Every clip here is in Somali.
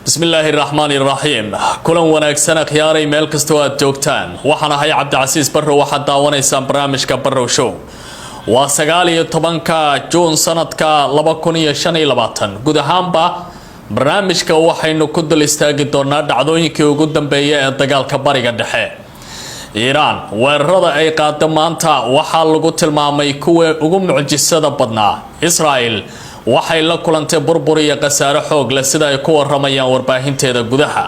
بسم الله الرحمن الرحيم كلن wanaagsan khiyaaray meel kasto aad joogtaan waxaan ahay Cabdicasiis Barro waxa daawanaysan barnaamijka Barro Show waa 19 June sanadka 2025 guud ahaanba barnaamijka waxaynu ku dul istaagi doonaa dhacdooyinkii ugu dambeeyay ee dagaalka Bariga Dhexe Iran weerarada ay qaado maanta waxa lagu tilmaamay kuwa ugu mucjisada badnaa Israel waxay la kulantay burbur iyo qasaaro xoog leh sida ay ku waramayaan warbaahinteeda gudaha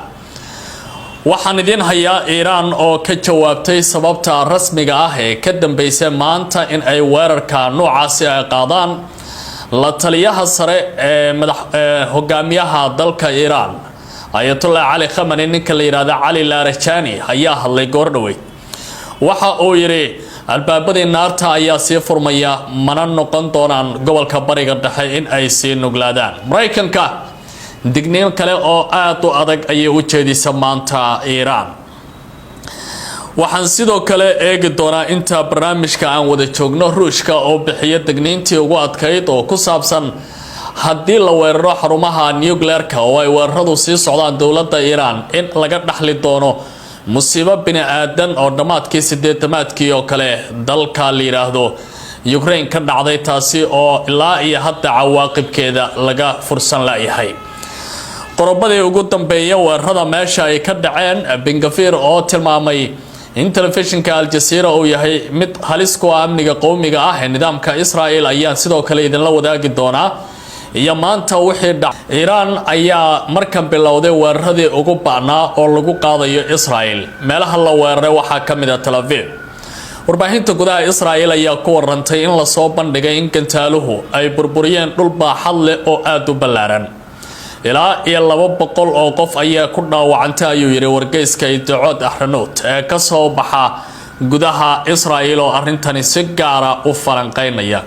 waxaan idin hayaa Iran oo ka jawaabtay sababta rasmiga ah ee ka dambeysay maanta in ay weerarka noocaasi ay qaadaan la taliyaha sare ee hogaamiyaha dalka Iran Ayatollah Ali Khamenei ninka la yiraahdo Ali Larijani ayaa hadlay goordhaweyd waxa uu yiri albaabadii naarta ayaa sii furmaya mana noqon doonaan gobolka Bariga Dhexe in ay sii nuglaadaan Mareykanka digniin kale oo aad u adag ayay u jeedisay maanta Iran waxaan sidoo kale eegi doonaa inta barnaamijka aan wada joogno Ruushka oo bixiya digniintii ugu adkayd oo ku saabsan haddii la weeraro xarumaha nuclearka oo ay weeraradu sii socdaan dawladda Iran in laga dhaxli doono musiibo bini aadan oo dhamaadkii 80-maadkii oo kale dalka la yiraahdo Ukraine ka dhacday taasi oo ilaa iyo hadda cawaaqibkeeda laga fursan laayahay qorobadii ugu dambeeyay weerarada meesha ay ka dhaceen Bengafir oo tilmaamay in telefishinka Al Jazeera uu yahay mid halis ku amniga qowmiga ah ee nidaamka Israel ayaa sidoo kale idin la wadaagi doonaa iyo maanta wixii dhacay Iran ayaa markan bilowday weeraradii ugu bacnaa oo lagu qaadayo Israel meelaha la weeraray waxa kamid ah Tel Aviv warbaahinta gudaha Israel ayaa ku warantay in la soo bandhigay in gantaaluhu ay burburiyeen dhul baaxad leh oo aad u ballaaran ilaa iyo 200 oo qof ayaa ku dhaawacantay ayuu yiri wargeyska Idaacad Ahranot ee ka soo baxa gudaha Israel oo arintani si gaar ah u falanqeynaya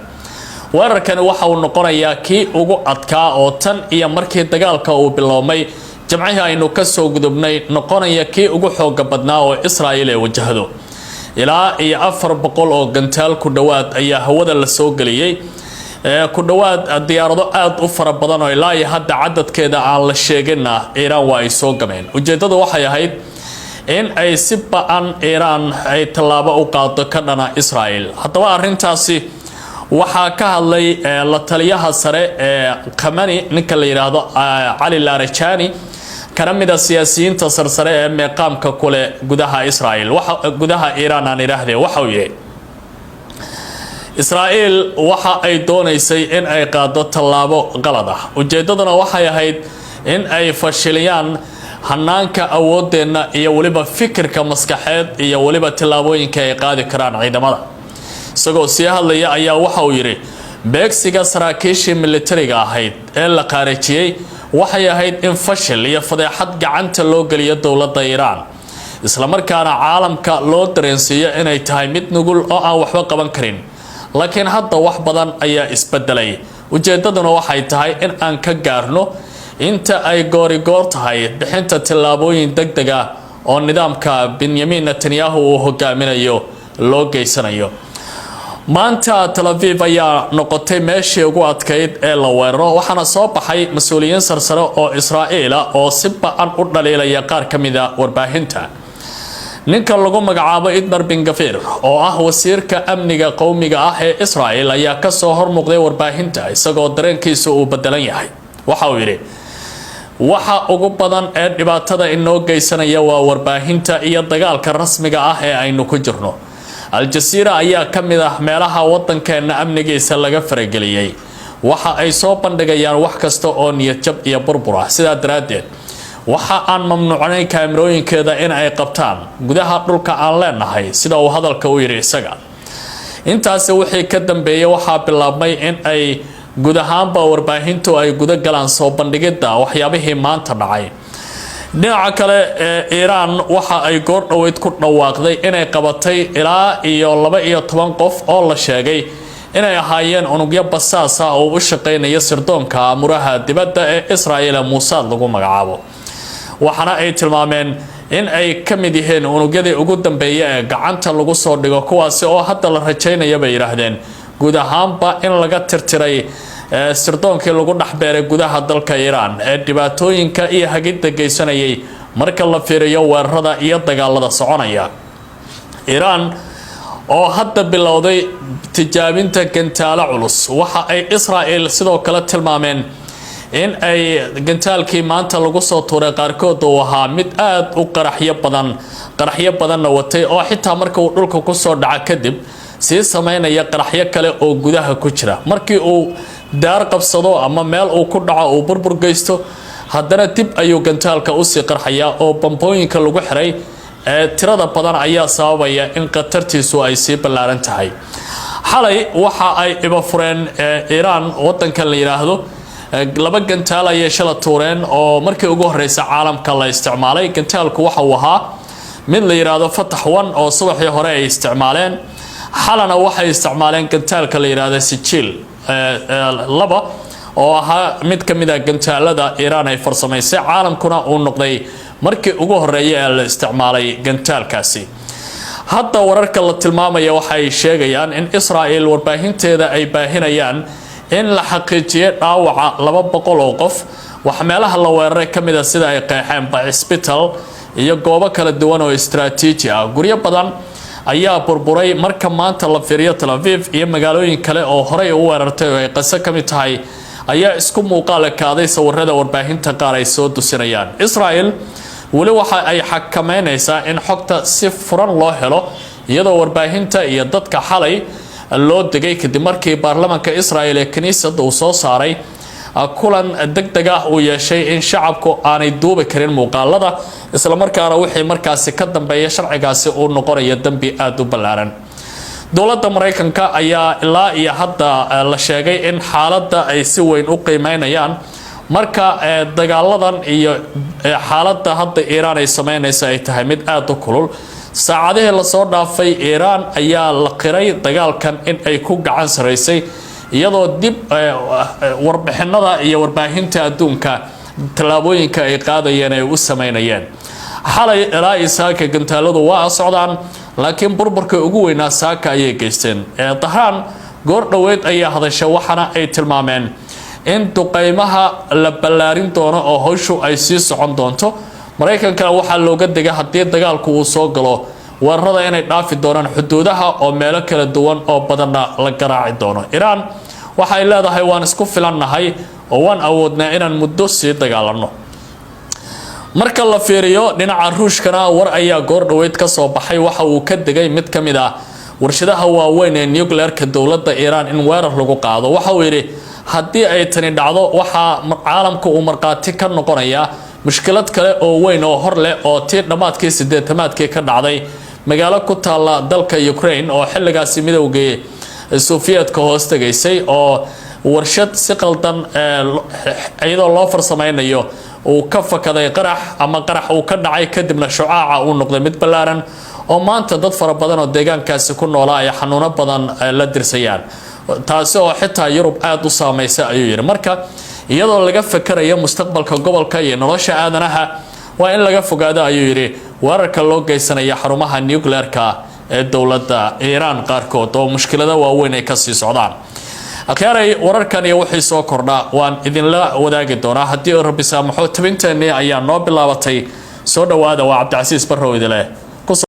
weerarkan waxa uu noqonayaa kii ugu adkaa oo tan iyo markii dagaalka uu biloomay jamciga aynu ka soo gudubnay noqonaya kii ugu xoog badnaa oo Israel ay wajahdo ilaa iyo 400 oo gantaal ku dhawaad ayaa hawada la soo galiyay ku dhawaad diyaarado aad u fara badan oo ilaa iyo hadda cadadkeeda aan la sheegin Iran waa ay soo gameen ujeedadu waxay ahayd in ay si ba'an Iran ay talaabo u qaado ka dhana Israel haddaba arintaasi waxa ka hadlay la taliyaha sare ee Khamenei ninka la yiraahdo Ali Larijani kana mid ah siyaasiyiinta sarsare ee meeqaamka kule gudaha Israel waxa gudaha Iran aan iraahday waxa uu yiri Israel waxa ay doonaysay in ay qaado talaabo qalad ah ujeedaduna waxay ahayd in ay fashiliyaan hanaanka awoodeena iyo waliba fikirka maskaxeed iyo waliba talaabooyinka ay qaadi karaan ciidamada isagoo si hadlaya ayaa waxa uu yiri beegsiga saraakiishii militariga ahayd ee la qaarajiyay waxay ahayd in fashil iyo fadeexad gacanta loo galiyo dawladda Iran isla markaana caalamka loo dareensiyo inay tahay mid nugul oo aan waxba qaban karin laakiin hadda wax badan ayaa isbedelay ujeedaduna waxay tahay in aan ka gaarno inta ay goor tahay bixinta tilaabooyin degdeg ah oo nidaamka Benjamin Netanyahu uu hogaaminayo loo geysanayo maanta Tel Aviv ayaa noqotay meeshii ugu adkayd ee la weeraro waxaana soo baxay mas'uuliyiin sarsare oo Israel oo si ba'an u dhaleelaya qaar kamid ah warbaahinta ninka lagu magacaabo Idmar Bengafir oo ah wasiirka amniga qowmiga ah ee Israel ayaa ka soo hormuuqday warbaahinta isagoo dareenkiisu uu bedelan yahay waxa uu yiri waxa ugu badan ee dhibaatada inoo geysanaya waa warbaahinta iyo dagaalka rasmiga ah ee aynu ku jirno Al Jazeera ayaa kamid ah meelaha wadankeena amnigiisa laga farageliyay waxa ay soo bandhigayaan wax kasta oo niyad jab iyo burbur ah sida daraadeed waxa aan mamnuucnay kaamirooyinkeeda in ay qabtaan gudaha dhulka aan leenahay sida uu hadalka u yiri isaga intaas wixii ka dambeeyay waxa bilaabmay in ay gudahaanba warbaahintu ay guda galaan soo bandhigida waxyaabihii maanta dhacay dhinaca kale Iran waxa ay goor dhaweyd ku dhawaaqday inay qabatay ilaa iyo 12 qof oo la sheegay inay ahaayeen unugyo basaas ah oo u shaqeynaya sirdoonka amuraha dibadda ee Israel Mossad lagu magacaabo waxana ay tilmaameen in ay kamid yihiin unugyadii ugu dambeeyay ee gacanta lagu soo dhigo kuwaasi oo hadda la rajaynayo bay yiraahdeen guud ahaanba in laga tirtiray sirdoonkii lagu dhaxbeeray gudaha dalka Iran ee dhibaatooyinka iyo hagida geysanayay marka la fiiriyo weerarada iyo dagaalada soconaya. Iran oo hadda bilowday tijaabinta gantaalo culus waxa ay Israel sidoo kale tilmaameen in ay gantaalkii maanta lagu soo tuuray qaarkood oo ahaa mid aad u qaraxyo badan watay oo xitaa markii uu dhulka ku soo dhaca kadib si sameynaya qaraxyo kale oo gudaha ku jira markii uu daar qabsado ama meel uu ku dhaco uu burbur geysto haddana dib ayuu gantaalka u sii qarxaya oo bambooyinka lagu xiray tirada badan ayaa sababaya in qatartiisu ay sii ballaaran tahay. xalay waxa ay iba fureen Iran wadanka la yiraahdo laba gantaal ay shala tuureen oo markii ugu horeysay caalamka la isticmaalay. gantaalku waxa uu ahaa mid la yiraahdo Fatah 1 oo subaxii hore ay isticmaaleen. xalana waxay isticmaaleen gantaalka la yiraahdo Sijil laba oo ahaa mid kamid ah gantaalada Iran ay farsamaysay caalamkuna uu noqday markii ugu horeeyay ee la isticmaalay gantaalkaasi. hadda wararka la tilmaamaya waxay sheegayaan in Israel warbaahinteeda ay baahinayaan in la xaqiijiyo dhaawaca 200 oo qof wax meelaha la weeraray kamid ah sida ay qeexeen hospital iyo goobo kala duwan oo istiraatiiji ah. guryo badan ayaa burburay marka maanta la fiiriyo Tel Aviv iyo magaalooyin kale oo horey u weerartay oo ay qasa kamid tahay ayaa isku muuqaal kaaday sawirada warbaahinta qaar ay soo dusinayaan. Israel wali waxa ay xakameynaysaa in xogta si furan loo helo iyadoo warbaahinta iyo dadka xalay loo degay kadib markii baarlamaanka Israel ee kaniisadda uu soo saaray kulan degdeg ah uu yeeshay in shacabku aanay duubi karin muuqaalada isla markaana wixii markaasi ka dambeeya sharcigaasi uu noqonayo dambi aad u ballaaran. dowladda Mareykanka ayaa ilaa iyo hadda la sheegay in xaaladda ay si weyn u qiimeynayaan marka dagaaladan iyo xaaladda hadda Iran ay sameynayso ay tahay mid aad u kulul. saacadihii la soo dhaafay Iran ayaa la qiray dagaalkan in ay ku gacan sareysay iyadoo dib warbixinada iyo warbaahinta adduunka talaabooyinka ay qaadayeen ay u sameynayeen. xalay ilaa isaaka gantaaladu waa socdaan laakiin burburka ugu weynaa saaka ayay geysteen. Tehran goor dhaweed ayaa hadashay waxana ay tilmaameen in duqeymaha la ballaarin doono oo howshu ay sii socon doonto. Mareykanka waxa looga digay haddii dagaalku uu soo galo weerarada inay dhaafi doonaan xuduudaha oo meelo kala duwan oo badan la garaaci doono. Iran waxa ay leedahay waan isku filannahay oo waan awoodnaa inaan muddo sii dagaalano. marka la fiiriyo dhinaca Ruushkana war ayaa goor dhaweed ka soo baxay waxa uu ka digay mid kamid ah warshadaha waaweyn ee nuclear-ka dowladda Iran in weerar lagu qaado. waxa uu yiri haddii ay tani dhacdo waxa caalamku uu marqaati ka noqonaya mushkilad kale oo weyn oo hor leh oo tii dhamaadkii 80-aadkii ka dhacday magaalo ku taala dalka Ukraine oo xilligaasi midowgii Soviyetka hoos tagaysay oo warshad si qaldan iyadoo loo farsameynayo uu ka fakaday qarax uu ka dhacay kadibna shucaaca uu noqday mid ballaaran oo maanta dad fara badan oo deegaankaasi ku noolaa ay xanuuno badan la dirsayaan taasi oo xitaa Yurub aad u saameysay ayuu yiri. marka iyadoo laga fakarayo mustaqbalka gobolka iyo nolosha aadanaha waa in laga fogaado ayuu yiri weerarka loo geysanaya xarumaha nuclear-ka ee dowladda Iran qaarkood oo mushkilada waaweyn ay ka sii socdaan. akhiray wararkan iyo wixii soo kordha waan idinla wadaagi doonaa haddii Rabbi saamaxo tabinteennii ayaa noo bilaabatay. soo dhawaada waa Cabdi Casiis Barrow idile.